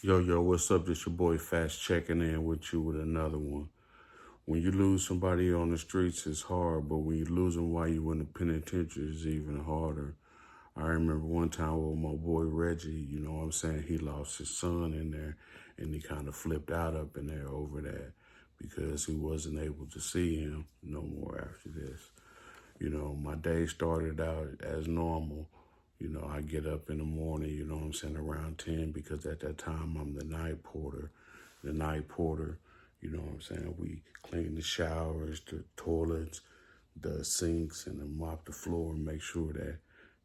Yo, what's up? This your boy Fast checking in with you with another one. When you lose somebody on the streets, it's hard, but when you lose them while you in the penitentiary, it's even harder. I remember one time with my boy Reggie, you know what I'm saying? He lost his son in there, and he kind of flipped out up in there over that because he wasn't able to see him no more after this. You know, my day started out as normal. You know, I get up in the morning, you know what I'm saying, around 10 because at that time I'm the night porter. The night porter, you know what I'm saying, we clean the showers, the toilets, the sinks, and then mop the floor and make sure that,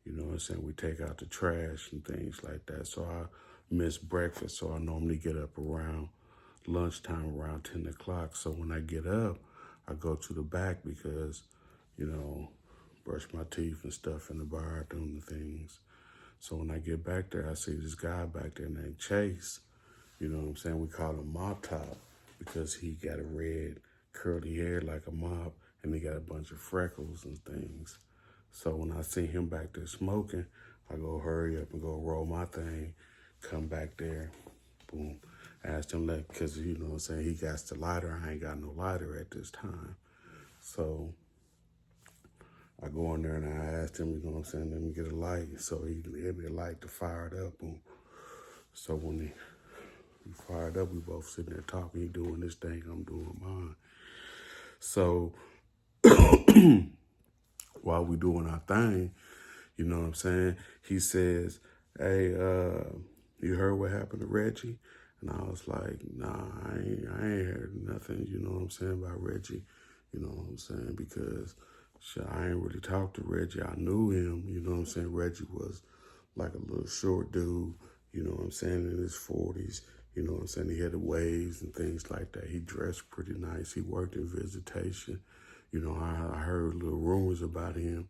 you know what I'm saying, we take out the trash and things like that. So I miss breakfast, so I normally get up around lunchtime, around 10 o'clock. So when I get up, I go to the back because, you know, brush my teeth and stuff in the bathroom and things. So when I get back there, I see this guy back there named Chase. You know what I'm saying? We call him Mop Top because he got a red curly hair like a mop and he got a bunch of freckles and things. So when I see him back there smoking, I go hurry up and go roll my thing, come back there, boom. Asked him that because, you know what I'm saying, he got the lighter. I ain't got no lighter at this time. So I go in there and I asked him, you know what I'm saying, let me get a light. So he gave me a light to fire it up. Boom. So when he fired up, we both sitting there talking. He doing this thing, I'm doing mine. So while we doing our thing, you know what I'm saying, he says, hey, you heard what happened to Reggie? And I was like, nah, I ain't heard nothing, you know what I'm saying, about Reggie. You know what I'm saying? Because shit, I ain't really talked to Reggie. I knew him, you know what I'm saying? Reggie was like a little short dude, you know what I'm saying, in his 40s. You know what I'm saying? He had the waves and things like that. He dressed pretty nice. He worked in visitation. You know, I heard little rumors about him,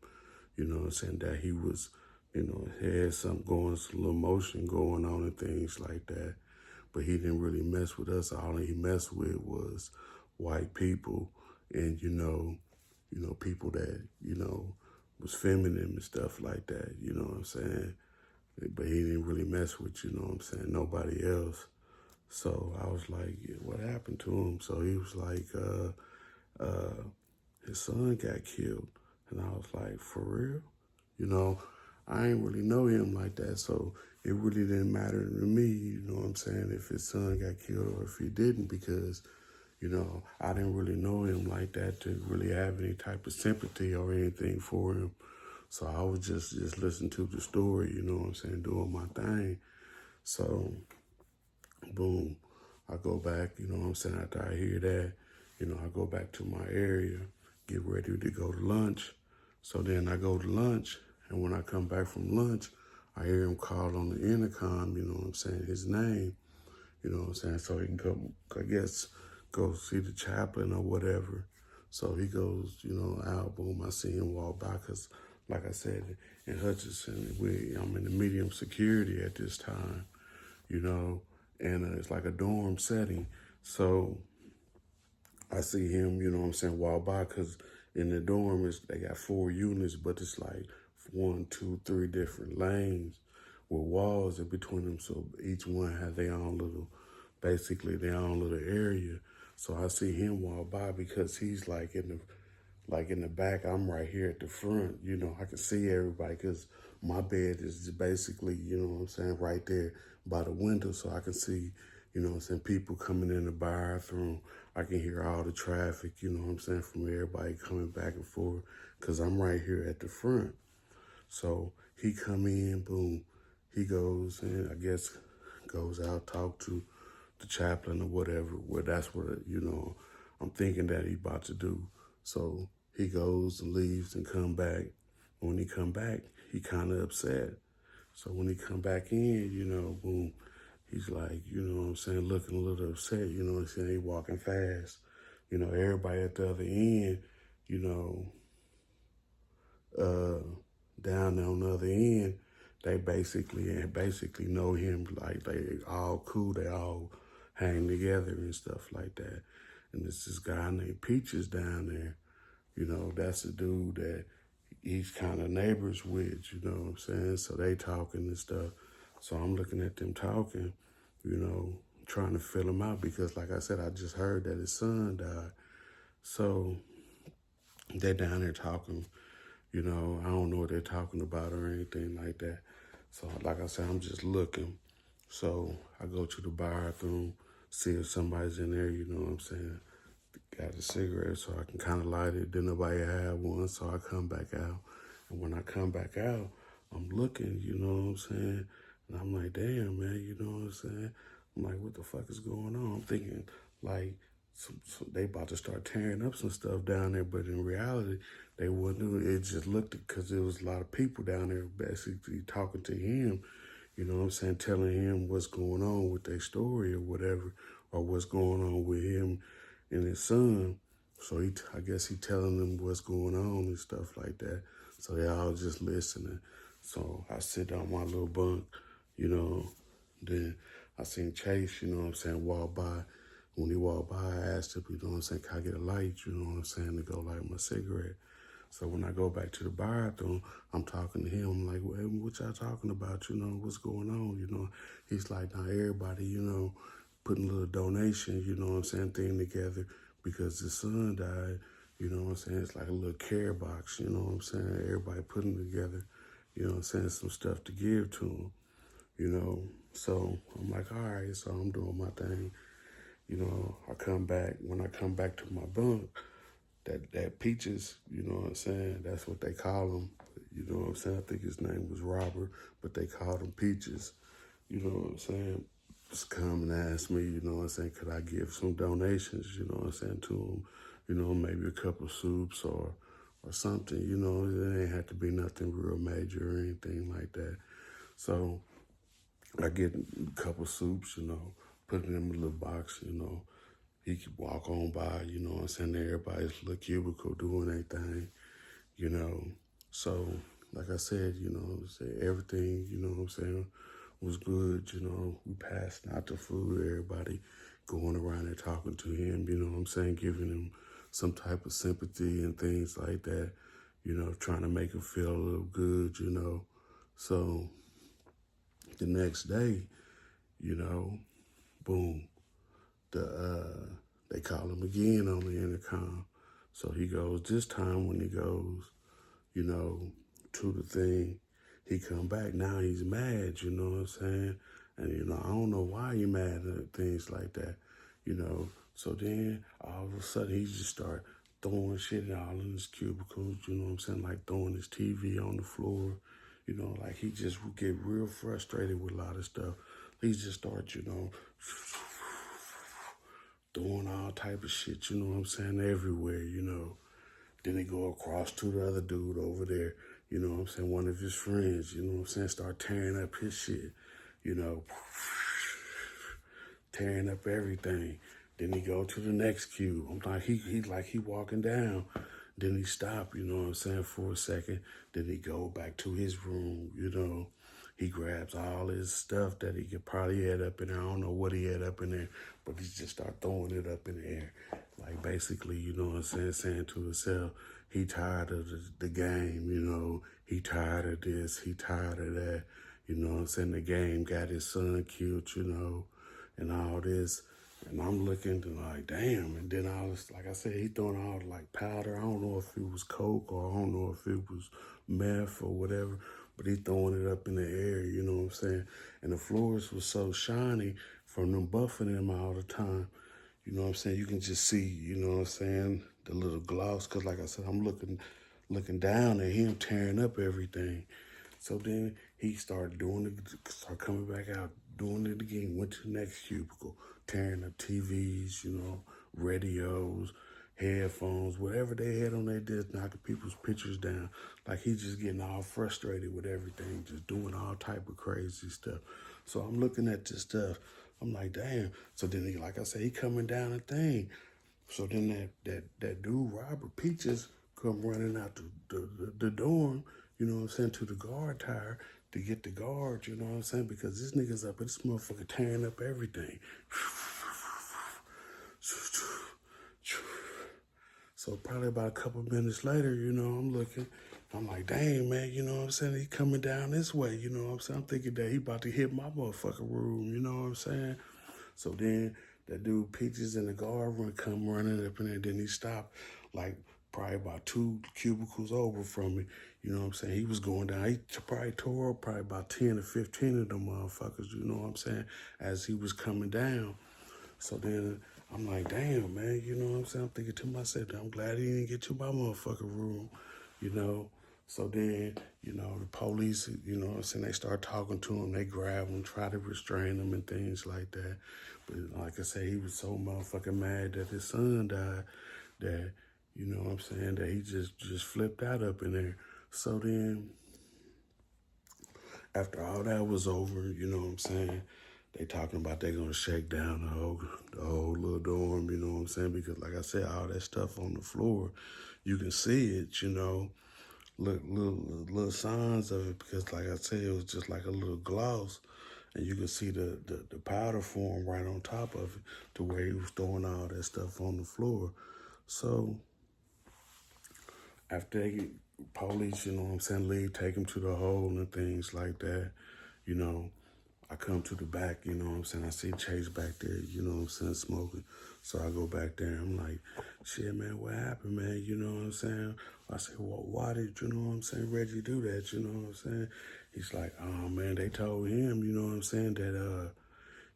you know what I'm saying, that he was, you know, had something going, some little motion going on and things like that. But he didn't really mess with us. All he messed with was white people and, people that, was feminine and stuff like that, you know what I'm saying? But he didn't really mess with, you know what I'm saying, nobody else. So I was like, yeah, what happened to him? So he was like, his son got killed. And I was like, for real? You know, I ain't really know him like that, so it really didn't matter to me, you know what I'm saying, if his son got killed or if he didn't, because, I didn't really know him like that to really have any type of sympathy or anything for him. So I was just listening to the story, you know what I'm saying, doing my thing. So, boom, I go back, you know what I'm saying, after I hear that, I go back to my area, get ready to go to lunch. So then I go to lunch, and when I come back from lunch, I hear him call on the intercom, you know what I'm saying, his name, you know what I'm saying, so he can come, I guess, go see the chaplain or whatever. So he goes, out, boom, I see him walk by, because like I said, in Hutchinson, I'm in the medium security at this time, and it's like a dorm setting. So I see him, you know what I'm saying, walk by, because in the dorm, they got 4 units, but it's like 1, 2, 3 different lanes with walls in between them. So each one has their own little, basically their own little area. So I see him walk by because he's in the back. I'm right here at the front. I can see everybody because my bed is basically, you know what I'm saying, right there by the window. So I can see, you know what I'm saying, people coming in the bathroom. I can hear all the traffic, you know what I'm saying, from everybody coming back and forth because I'm right here at the front. So he come in, boom, he goes and I guess goes out, talk to the chaplain or whatever. Well, that's what, I'm thinking that he about to do. So he goes and leaves and come back. When he come back, he kind of upset. So when he come back in, boom, he's like, you know what I'm saying, looking a little upset, you know what I'm saying, he walking fast. Everybody at the other end, you know, down on the other end, they basically know him, like they all cool, they all hang together and stuff like that. And there's this guy named Peaches down there, that's the dude that he's kind of neighbors with, you know what I'm saying? So they talking and stuff. So I'm looking at them talking, you know, trying to fill him out because, like I said, I just heard that his son died. So they're down there talking, you know, I don't know what they're talking about or anything like that. So, like I said, I'm just looking. So I go to the bathroom, see if somebody's in there, you know what I'm saying? Got a cigarette so I can kind of light it. Then nobody had one, so I come back out. And when I come back out, I'm looking, you know what I'm saying? And I'm like, damn, man, you know what I'm saying? I'm like, what the fuck is going on? I'm thinking, like, they about to start tearing up some stuff down there, but in reality, they wasn't doing it. It just looked, because there was a lot of people down there basically talking to him, you know what I'm saying, telling him what's going on with their story or whatever, or what's going on with him and his son. So I guess he telling them what's going on and stuff like that. So they all just listening. So I sit on my little bunk, you know. Then I seen Chase, you know what I'm saying, walk by. When he walked by, I asked him, you know what I'm saying, can I get a light, you know what I'm saying, to go light my cigarette. So when I go back to the bathroom, I'm talking to him. I'm like, well, what y'all talking about? You know, what's going on? You know, he's like, now everybody, you know, putting a little donation, you know what I'm saying, thing together because his son died. You know what I'm saying? It's like a little care box, you know what I'm saying? Everybody putting together, you know what I'm saying, some stuff to give to him, you know. So I'm like, all right, so I'm doing my thing. You know, I come back. When I come back to my bunk, that Peaches, you know what I'm saying? That's what they call him. You know what I'm saying? I think his name was Robert, but they called him Peaches. You know what I'm saying? Just come and ask me, you know what I'm saying, could I give some donations, you know what I'm saying, to him? You know, maybe a couple of soups or something, you know, it ain't have to be nothing real major or anything like that. So I get a couple of soups, you know, put it in a little box, you know. He could walk on by, you know what I'm saying, everybody's little cubicle doing their thing, you know. So, like I said, you know, everything, you know what I'm saying, was good, you know. We passed out the food, everybody going around and talking to him, you know what I'm saying, giving him some type of sympathy and things like that, you know, trying to make him feel a little good, you know. So, the next day, you know, boom, they call him again on the intercom. So he goes, this time when he goes, you know, to the thing, he come back. Now he's mad, you know what I'm saying? And, you know, I don't know why he mad at things like that, you know. So then all of a sudden he just start throwing shit all in his cubicles, you know what I'm saying? Like throwing his TV on the floor, you know, like he just would get real frustrated with a lot of stuff. He just start, you know, doing all type of shit, you know what I'm saying, everywhere, you know. Then they go across to the other dude over there, you know what I'm saying, one of his friends, you know what I'm saying, start tearing up his shit, you know, tearing up everything. Then he go to the next cube. I'm like, he walking down. Then he stop, you know what I'm saying, for a second. Then he go back to his room, you know. He grabs all his stuff that he could probably had up in there. I don't know what he had up in there, but he just start throwing it up in the air. Like basically, you know what I'm saying, saying to himself, he tired of the game, you know. He tired of this, he tired of that. You know what I'm saying? The game got his son killed, you know, and all this. And I'm looking and like, damn. And then I was, like I said, he throwing all like powder. I don't know if it was coke or I don't know if it was meth or whatever, but he throwing it up in the air, you know what I'm saying? And the floors was so shiny from them buffing him all the time. You know what I'm saying? You can just see, you know what I'm saying, the little gloss. Cause like I said, I'm looking down at him tearing up everything. So then he started doing it, started coming back out, doing it again, went to the next cubicle, tearing up TVs, you know, radios, headphones, whatever they had on their desk, knocking people's pictures down. Like he just getting all frustrated with everything, just doing all type of crazy stuff. So I'm looking at this stuff. I'm like, damn. So then he, like I said, he coming down the thing. So then that dude, Robert Peaches, come running out the dorm, you know what I'm saying, to the guard tower to get the guard, you know what I'm saying, because this nigga's up, this motherfucker tearing up everything. So probably about a couple minutes later, you know, I'm looking, I'm like, dang, man, you know what I'm saying? He coming down this way, you know what I'm saying? I'm thinking that he about to hit my motherfucking room, you know what I'm saying? So then that dude Peaches in the guard room come running up in there, then he stopped like probably about 2 cubicles over from me. You know what I'm saying? He was going down. He probably tore up probably about 10 or 15 of them motherfuckers, you know what I'm saying, as he was coming down. So then I'm like, damn, man, you know what I'm saying? I'm thinking to myself, I'm glad he didn't get to my motherfucking room, you know? So then, you know, the police, you know what I'm saying, they start talking to him, they grab him, try to restrain him and things like that. But like I said, he was so motherfucking mad that his son died that, you know what I'm saying, that he just flipped out up in there. So then after all that was over, you know what I'm saying, they talking about they gonna shake down the whole little dorm, you know what I'm saying? Because like I said, all that stuff on the floor, you can see it, you know, little signs of it. Because like I said, it was just like a little gloss, and you can see the powder form right on top of it, to where he was throwing all that stuff on the floor. So after they police, you know what I'm saying, leave, take him to the hole and things like that, you know, I come to the back, you know what I'm saying, I see Chase back there, you know what I'm saying, smoking. So I go back there, I'm like, shit, man, what happened, man, you know what I'm saying? I say, well, why did, you know what I'm saying, Reggie do that, you know what I'm saying? He's like, oh, man, they told him, you know what I'm saying, that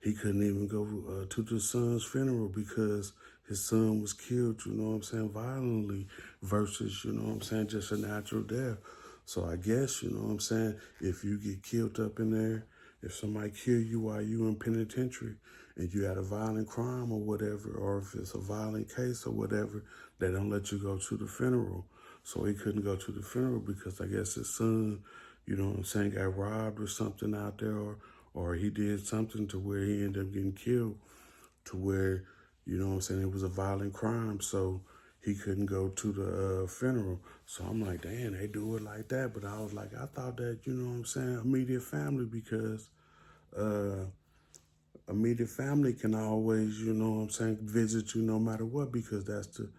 he couldn't even go to the son's funeral because his son was killed, you know what I'm saying, violently, versus, you know what I'm saying, just a natural death. So I guess, you know what I'm saying, if you get killed up in there, if somebody kill you while you in penitentiary and you had a violent crime or whatever, or if it's a violent case or whatever, they don't let you go to the funeral. So he couldn't go to the funeral because I guess his son, you know what I'm saying, got robbed or something out there, or he did something to where he ended up getting killed, to where, you know what I'm saying, it was a violent crime. So he couldn't go to the funeral. So I'm like, damn, they do it like that. But I was like, I thought that, you know what I'm saying, immediate family, because uh, immediate family can always, you know what I'm saying, visit you no matter what, because that's the,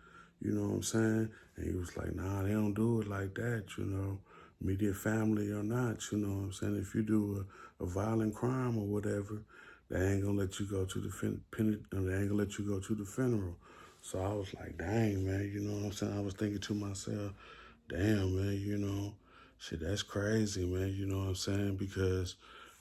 you know what I'm saying? And he was like, nah, they don't do it like that, you know, immediate family or not, you know what I'm saying? If you do a violent crime or whatever, they ain't gonna let you go to they ain't gonna let you go to the funeral. So I was like, dang, man, you know what I'm saying? I was thinking to myself, damn, man, you know, shit, that's crazy, man, you know what I'm saying? Because,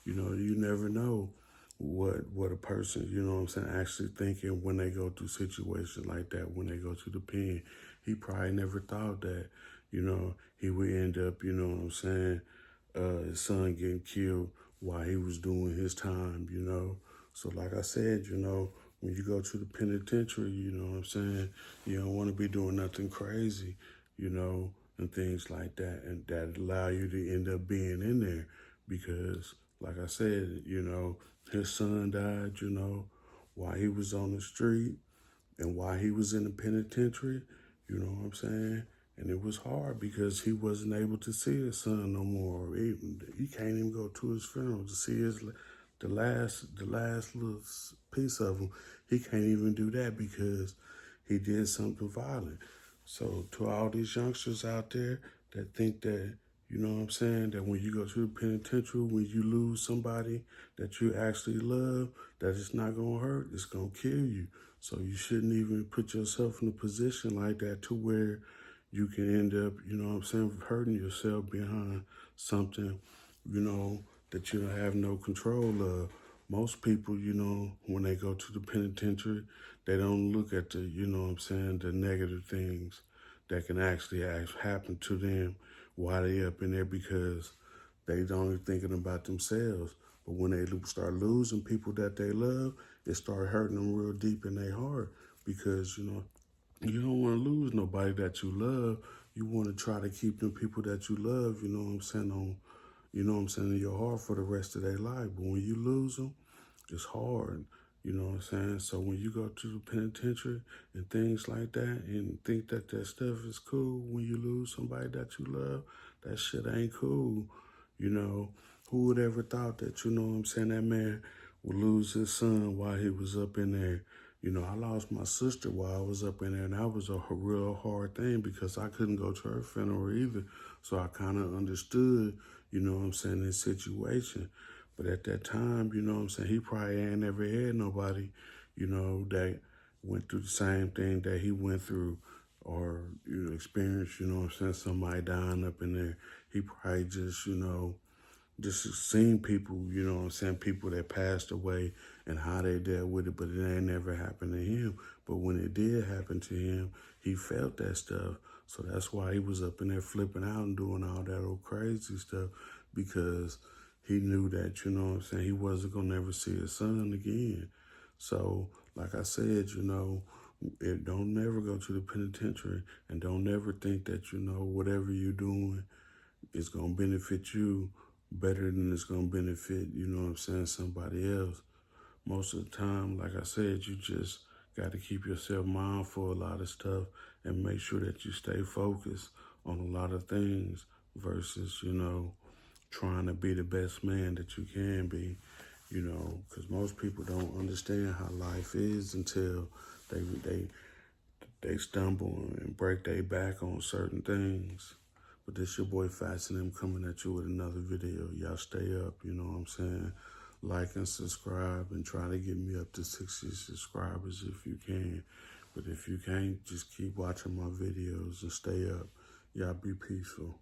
you know, you never know what a person, you know what I'm saying, actually thinking when they go through situations like that, when they go to the pen. He probably never thought that, you know, he would end up, you know what I'm saying, his son getting killed while he was doing his time, you know. So like I said, you know, when you go to the penitentiary, you know what I'm saying, you don't want to be doing nothing crazy, you know, and things like that, and that allow you to end up being in there. Because like I said, you know, his son died, you know, while he was on the street and while he was in the penitentiary, you know what I'm saying? And it was hard because he wasn't able to see his son no more. He can't even go to his funeral to see the last little piece of him. He can't even do that because he did something violent. So to all these youngsters out there that think that, you know what I'm saying, that when you go to the penitentiary, when you lose somebody that you actually love, that it's not gonna hurt, it's gonna kill you. So you shouldn't even put yourself in a position like that to where you can end up, you know what I'm saying, hurting yourself behind something, you know, that you have no control of. Most people, you know, when they go to the penitentiary, they don't look at the, you know what I'm saying, the negative things that can actually happen to them while they up in there, because they only thinking about themselves. But when they start losing people that they love, it start hurting them real deep in their heart, because, you know, you don't want to lose nobody that you love. You want to try to keep them people that you love, you know what I'm saying, you know what I'm saying, in your heart for the rest of their life. But when you lose them, it's hard, you know what I'm saying? So when you go to the penitentiary and things like that and think that that stuff is cool, when you lose somebody that you love, that shit ain't cool, you know? Who would ever thought that, you know what I'm saying, that man would lose his son while he was up in there, You know, I lost my sister while I was up in there, and that was a real hard thing because I couldn't go to her funeral either. So I kind of understood, you know what I'm saying, his situation. But at that time, you know what I'm saying, he probably ain't never had nobody, you know, that went through the same thing that he went through or, you know, experienced, you know what I'm saying, somebody dying up in there. He probably just, you know, just seeing people, you know what I'm saying, people that passed away and how they dealt with it, but it ain't never happened to him. But when it did happen to him, he felt that stuff. So that's why he was up in there flipping out and doing all that old crazy stuff, because he knew that, you know what I'm saying, he wasn't going to ever see his son again. So, like I said, you know, don't never go to the penitentiary, and don't never think that, you know, whatever you're doing is going to benefit you better than it's going to benefit, you know what I'm saying, somebody else. Most of the time, like I said, you just got to keep yourself mindful of a lot of stuff and make sure that you stay focused on a lot of things versus, you know, trying to be the best man that you can be, you know, because most people don't understand how life is until they stumble and break their back on certain things. But this your boy Fats and them coming at you with another video. Y'all stay up, you know what I'm saying? Like and subscribe and try to get me up to 60 subscribers if you can. But if you can't, just keep watching my videos and stay up. Y'all be peaceful.